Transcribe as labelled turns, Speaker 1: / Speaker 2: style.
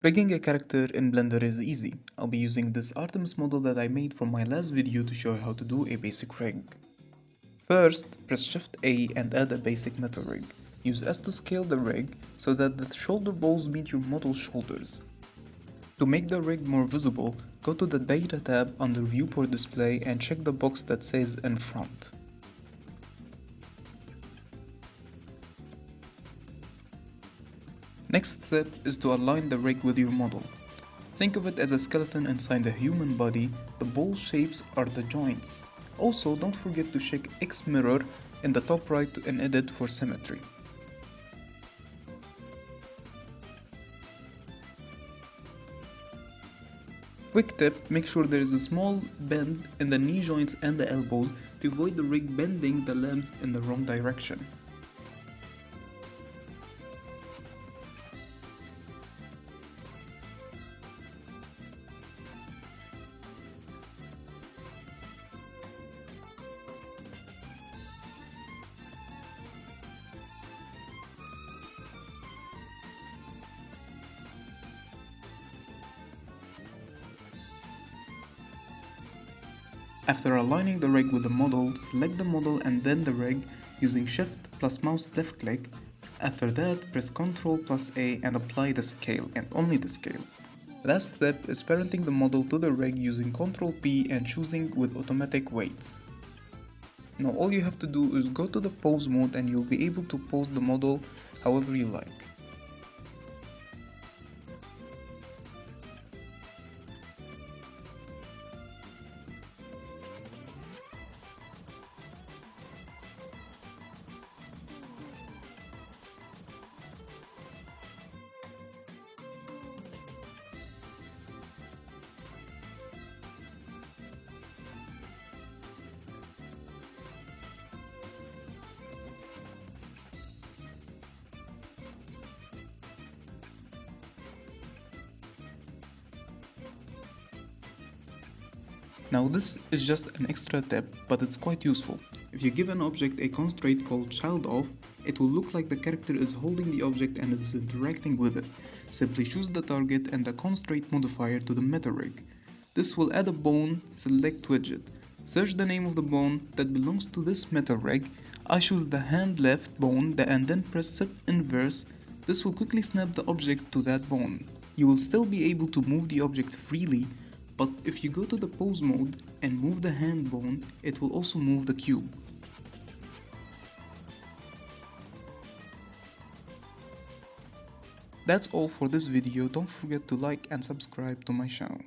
Speaker 1: Rigging a character in Blender is easy. I'll be using this Artemis model that I made from my last video to show you how to do a basic rig. First, press Shift A and add a basic metal rig. Use S to scale the rig so that the shoulder balls meet your model shoulders. To make the rig more visible, go to the Data tab under Viewport Display and check the box that says In Front. Next step is to align the rig with your model. Think of it as a skeleton inside a human body. The ball shapes are the joints. Also, don't forget to check X mirror in the top right and edit for symmetry. Quick tip, make sure there is a small bend in the knee joints and the elbows to avoid the rig bending the limbs in the wrong direction. After aligning the rig with the model, select the model and then the rig using Shift plus mouse left click. After that, press Ctrl plus A and apply the scale, and only the scale. Last step is parenting the model to the rig using Ctrl P and choosing with automatic weights. Now all you have to do is go to the pose mode and you'll be able to pose the model however you like. Now this is just an extra tip, but it's quite useful. If you give an object a constraint called child of, it will look like the character is holding the object and it is interacting with it. Simply choose the target and the constraint modifier to the meta rig. This will add a bone, select widget. Search the name of the bone that belongs to this meta rig. I choose the hand left bone and then press set inverse. This will quickly snap the object to that bone. You will still be able to move the object freely, but if you go to the pose mode and move the hand bone, it will also move the cube. That's all for this video. Don't forget to like and subscribe to my channel.